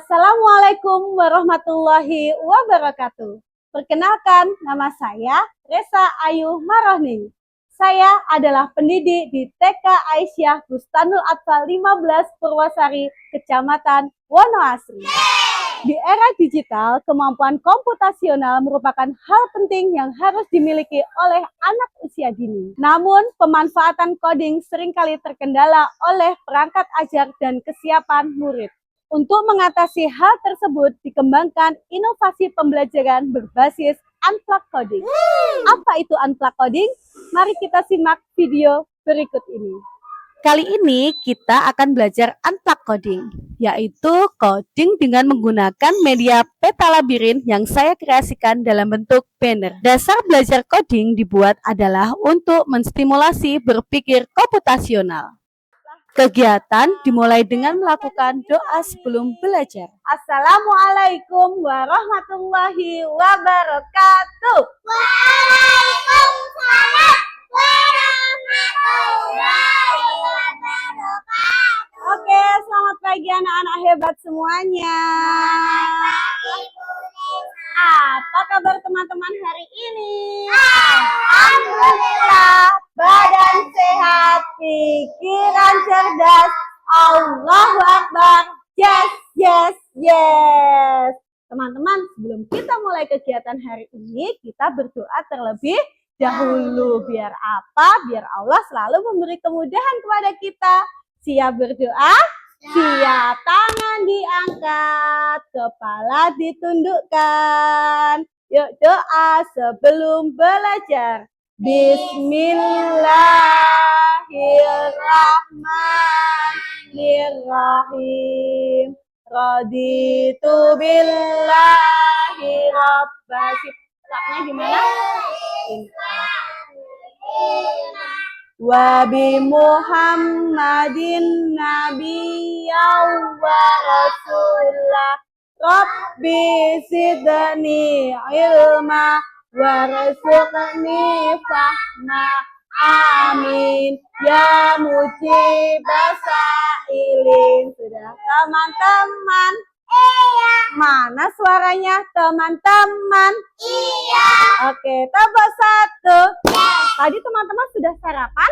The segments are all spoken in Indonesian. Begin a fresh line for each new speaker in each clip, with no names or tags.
Assalamualaikum warahmatullahi wabarakatuh. Perkenalkan, nama saya Resa Ayu Marohning. Saya adalah pendidik di TK Aisyah Bustanul Atfal 15 Purwasari, Kecamatan Wonoasri. Di era digital, kemampuan komputasional merupakan hal penting yang harus dimiliki oleh anak usia dini. Namun, pemanfaatan coding seringkali terkendala oleh perangkat ajar dan kesiapan murid. Untuk mengatasi hal tersebut, dikembangkan inovasi pembelajaran berbasis unplug coding. Apa itu unplug coding? Mari kita simak video berikut ini. Kali ini kita akan belajar unplug coding, yaitu coding dengan menggunakan media peta labirin yang saya kreasikan dalam bentuk banner. Dasar belajar coding dibuat adalah untuk menstimulasi berpikir komputasional. Kegiatan dimulai dengan melakukan doa sebelum belajar. Assalamualaikum warahmatullahi wabarakatuh.
Waalaikumsalam warahmatullahi wabarakatuh.
Oke, selamat pagi anak-anak hebat semuanya. Apa kabar teman-teman hari ini? Alhamdulillah, badan sehat, pikiran cerdas. Allahu Akbar. Yes, yes, yes. Teman-teman, sebelum kita mulai kegiatan hari ini, kita berdoa terlebih dahulu. Biar apa? Biar Allah selalu memberi kemudahan kepada kita. Siap berdoa? Siap. Tangan diangkat, kepala ditundukkan. Yuk doa sebelum belajar. Bismillahirrahmanirrahim. Raditu billahi rabba. Saknya gimana? Wa bi Muhammadin nabiyyan wa rasulah. Rabbi zidni ilma warzuqni fahma. Amin ya mujibas sa'ilin. Sudah teman-teman?
Iya.
Mana suaranya teman-teman?
Iya.
Oke, tebak satu.
Yes.
Tadi teman-teman sudah sarapan?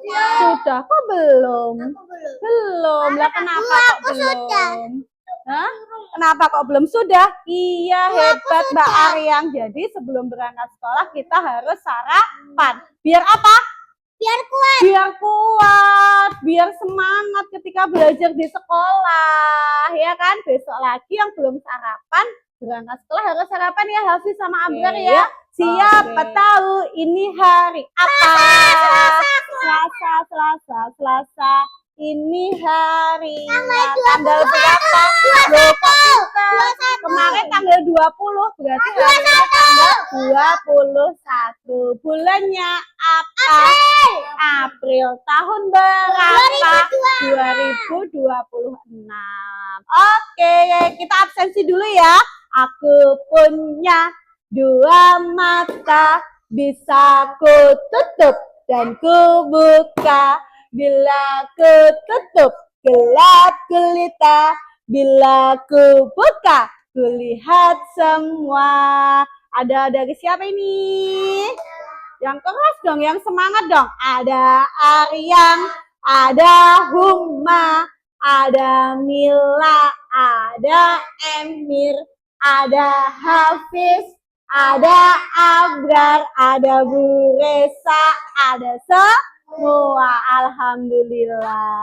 Ya.
Sudah, kok belum?
Aku belum.
Belum. Lah kenapa
Aku
kok
sudah.
belum? Hah? Kenapa kok belum? Sudah? Iya, hebat Mbak Aryang. Jadi sebelum berangkat sekolah kita harus sarapan. Biar apa?
Biar kuat.
Biar kuat, biar semangat ketika belajar di sekolah. Ya kan? Besok lagi yang belum sarapan, berangkat sekolah harus sarapan ya, Hafiz sama Abrar ya. Siapa tahu ini hari apa? Selasa. Ini harinya tanggal berapa? Loh, kok kita kemarin tanggal 20, berarti hari ini tanggal 21. Bulannya apa? April. Tahun berapa? 2026. Oke, kita absensi dulu ya. Aku punya dua mata, bisa ku tutup dan ku buka. Bila ku tutup, gelap gulita. Bila ku buka, kulihat semua. Ada dari siapa ini? Yang keras dong, yang semangat dong. Ada Aryang, ada Huma, ada Mila, ada Emir, ada Hafiz, ada Abrar, ada Bu Resa, ada semua. Alhamdulillah.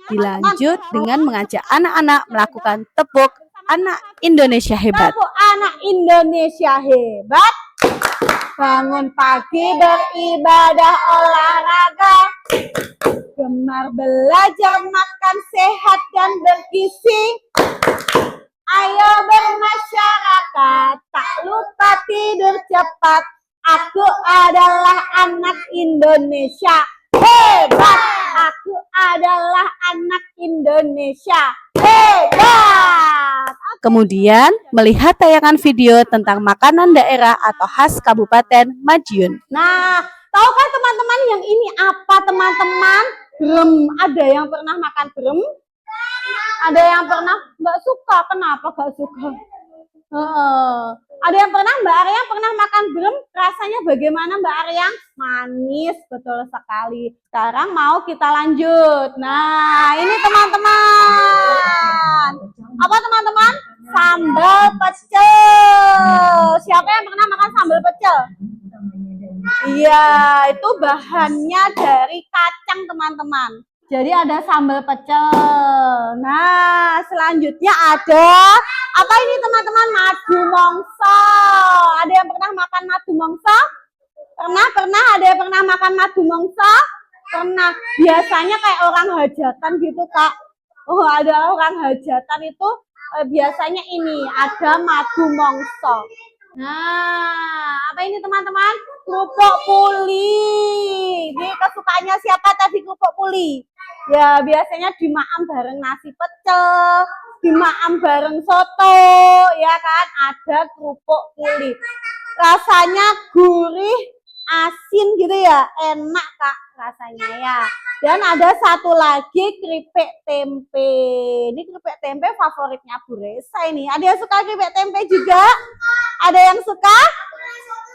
Dilanjut dengan mengajak anak-anak melakukan tepuk anak Indonesia hebat.
Tepuk anak Indonesia hebat. Bangun pagi beribadah olahraga. Gemar belajar makan sehat dan bergizi. Ayo bermasyarakat, tak lupa tidur cepat. Aku adalah anak Indonesia hebat. Aku adalah anak Indonesia hebat.
Kemudian melihat tayangan video tentang makanan daerah atau khas Kabupaten Madiun.
Nah, tahu kan teman-teman yang ini apa teman-teman? Brem. Ada yang pernah makan brem? Ada yang pernah nggak suka? Kenapa nggak suka? Ada yang pernah, Mbak Arya pernah makan brem? Rasanya bagaimana Mbak Arya? Manis, betul sekali. Sekarang mau kita lanjut. Nah, ini teman-teman. Apa teman-teman? Sambal pecel. Siapa yang pernah makan sambal pecel? Iya, itu bahannya dari kacang teman-teman. Jadi ada sambal pecel. Nah, selanjutnya ada apa ini teman-teman? Madu mongso. Ada yang pernah makan madu mongso? Pernah? Ada yang pernah makan madu mongso? Pernah. Biasanya kayak orang hajatan gitu, Kak. Oh, ada orang hajatan itu biasanya ini ada madu mongso. Nah, apa ini teman-teman? Kerupuk puli. Ini kesukaannya siapa tadi kerupuk puli? Ya, biasanya dimakan bareng nasi pecel, dimakan bareng soto, ya kan? Ada kerupuk puli. Rasanya gurih, asin gitu ya, enak Kak rasanya ya. Dan ada satu lagi keripik tempe. Ini keripik tempe favoritnya Bu Resa ini. Ada yang suka keripik tempe juga? Ada yang suka?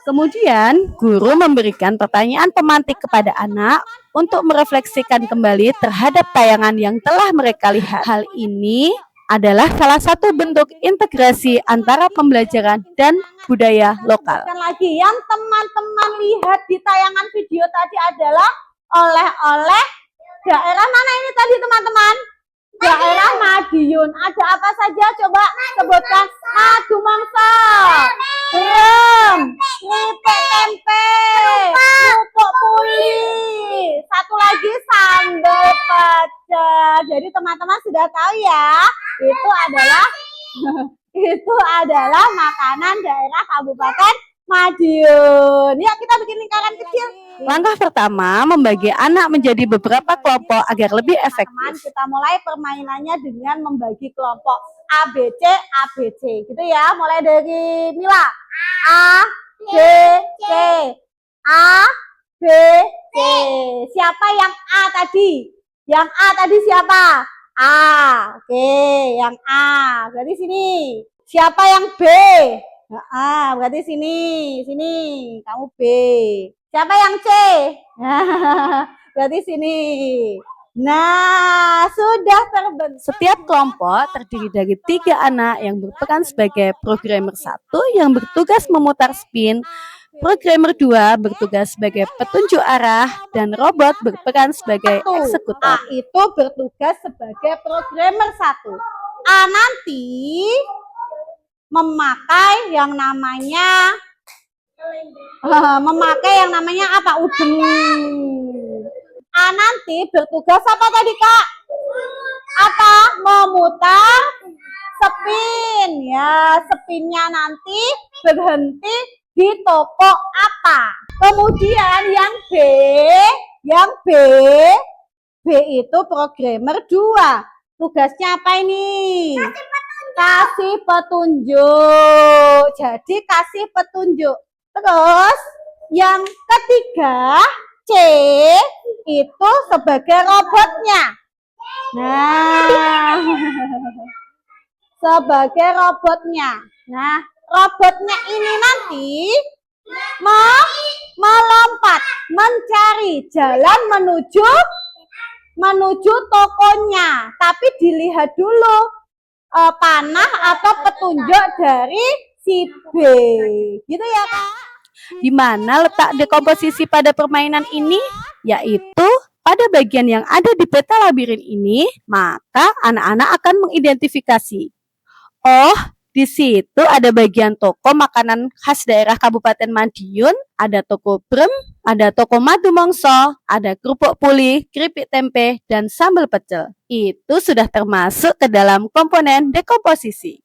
Kemudian, guru memberikan pertanyaan pemantik kepada anak untuk merefleksikan kembali terhadap tayangan yang telah mereka lihat. Hal ini adalah salah satu bentuk integrasi antara pembelajaran dan budaya lokal.
Dan lagi yang teman-teman lihat di tayangan video tadi adalah oleh-oleh daerah mana ini tadi teman-teman? Daerah Madiun. Ada apa saja? Coba sebutkan. Madu mongso, brem, keripik tempe, kerupuk puli, satu lagi sambal pecel. Jadi teman-teman sudah tahu ya, itu adalah makanan daerah Kabupaten Madiun. Ya, kita bikin lingkaran kecil.
Langkah pertama, membagi anak menjadi beberapa kelompok agar lebih efektif.
Kita mulai permainannya dengan membagi kelompok ABC, ABC. Gitu ya, mulai dari Mila. A, B, C. A, B, C. Siapa yang A tadi? Yang A tadi siapa? A. Oke, yang A. Berarti sini. Siapa yang B? A, berarti sini. Kamu B. Siapa yang C? Berarti sini. Nah, sudah terbentuk.
Setiap kelompok terdiri dari 3 anak yang berperan sebagai programmer 1 yang bertugas memutar spin, programmer 2 bertugas sebagai petunjuk arah, dan robot berperan sebagai eksekutor.
A itu bertugas sebagai programmer 1. A nanti memakai yang namanya apa? Udeng. A nanti bertugas apa tadi Kak? Apa? Memutar spin ya. Spinnya nanti berhenti di toko apa? Kemudian yang B itu programmer 2. Tugasnya apa ini? Kasih petunjuk. Jadi kasih petunjuk. Terus yang ketiga C itu sebagai robotnya. Nah, sebagai robotnya. Nah, robotnya ini nanti melompat, mencari jalan menuju tokonya. Tapi dilihat dulu panah atau petunjuk dari si B. Gitu ya, Kak?
Di mana letak dekomposisi pada permainan ini? Yaitu pada bagian yang ada di peta labirin ini, maka anak-anak akan mengidentifikasi. Oh, di situ ada bagian toko makanan khas daerah Kabupaten Madiun, ada toko brem, ada toko madu mongso, ada kerupuk puli, keripik tempe, dan sambal pecel. Itu sudah termasuk ke dalam komponen dekomposisi.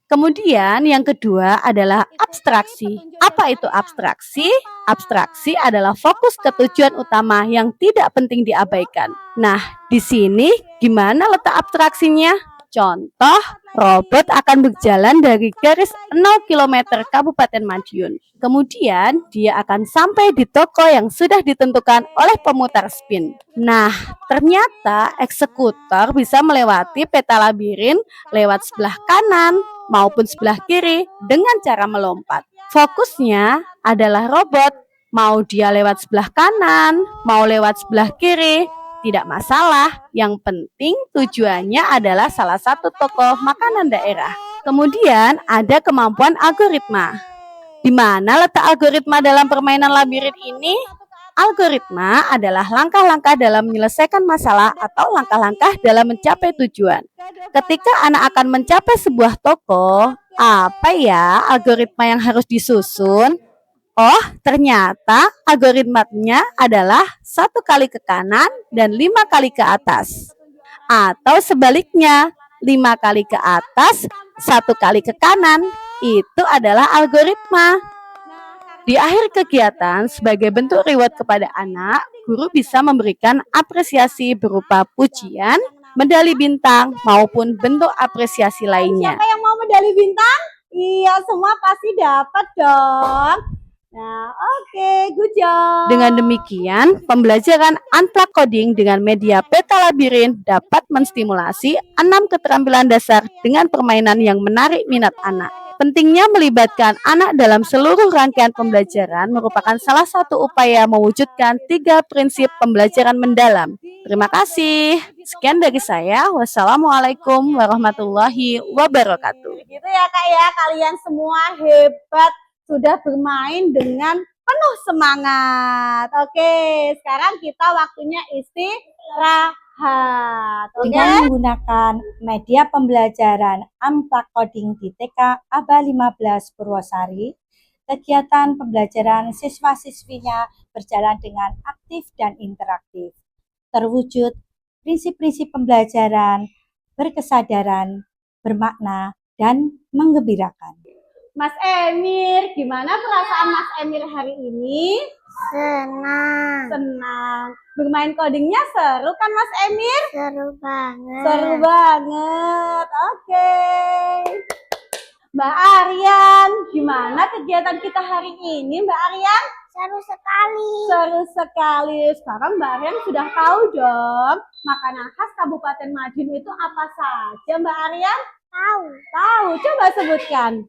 Kemudian yang kedua adalah abstraksi. Apa itu abstraksi? Abstraksi adalah fokus ke tujuan utama yang tidak penting diabaikan. Nah, di sini gimana letak abstraksinya? Contoh, robot akan berjalan dari garis 0 km Kabupaten Madiun. Kemudian, dia akan sampai di toko yang sudah ditentukan oleh pemutar spin. Nah, ternyata eksekutor bisa melewati peta labirin lewat sebelah kanan maupun sebelah kiri dengan cara melompat. Fokusnya adalah robot, mau dia lewat sebelah kanan, mau lewat sebelah kiri, tidak masalah. Yang penting tujuannya adalah salah satu tokoh makanan daerah. Kemudian ada kemampuan algoritma. Di mana letak algoritma dalam permainan labirin ini? Algoritma adalah langkah-langkah dalam menyelesaikan masalah atau langkah-langkah dalam mencapai tujuan. Ketika anak akan mencapai sebuah toko, apa ya algoritma yang harus disusun? Oh, ternyata algoritmanya adalah 1 kali ke kanan dan 5 kali ke atas. Atau sebaliknya, 5 kali ke atas, 1 kali ke kanan. Itu adalah algoritma. Di akhir kegiatan, sebagai bentuk reward kepada anak, guru bisa memberikan apresiasi berupa pujian, medali bintang, maupun bentuk apresiasi lainnya.
Siapa yang mau medali bintang? Iya, semua pasti dapat dong. Nah, oke, good job.
Dengan demikian, pembelajaran unplug coding dengan media peta labirin dapat menstimulasi 6 keterampilan dasar dengan permainan yang menarik minat anak. Pentingnya melibatkan anak dalam seluruh rangkaian pembelajaran merupakan salah satu upaya mewujudkan 3 prinsip pembelajaran mendalam. Terima kasih. Sekian dari saya. Wassalamualaikum warahmatullahi wabarakatuh.
Gitu ya Kak ya, kalian semua hebat, sudah bermain dengan penuh semangat. Oke, sekarang kita waktunya istirahat. Oke.
Dengan menggunakan media pembelajaran unplug coding di TK Aba 15 Purwosari, kegiatan pembelajaran siswa-siswinya berjalan dengan aktif dan interaktif. Terwujud prinsip-prinsip pembelajaran berkesadaran, bermakna, dan menggembirakan.
Mas Emir, gimana perasaan Mas Emir hari ini?
Senang.
Senang. Bermain codingnya seru kan Mas Emir?
Seru banget.
Seru banget. Oke. Mbak Aryan, gimana kegiatan kita hari ini Mbak Aryan?
Seru sekali.
Seru sekali. Sekarang Mbak Aryan sudah tahu dong makanan khas Kabupaten Madiun itu apa saja Mbak Aryan?
Tahu.
Tahu, coba sebutkan.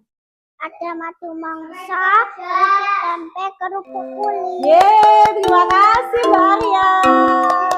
Ada madu mangsa, tempe, kerupuk kulit.
Yeay, terima kasih Mbak Aryan.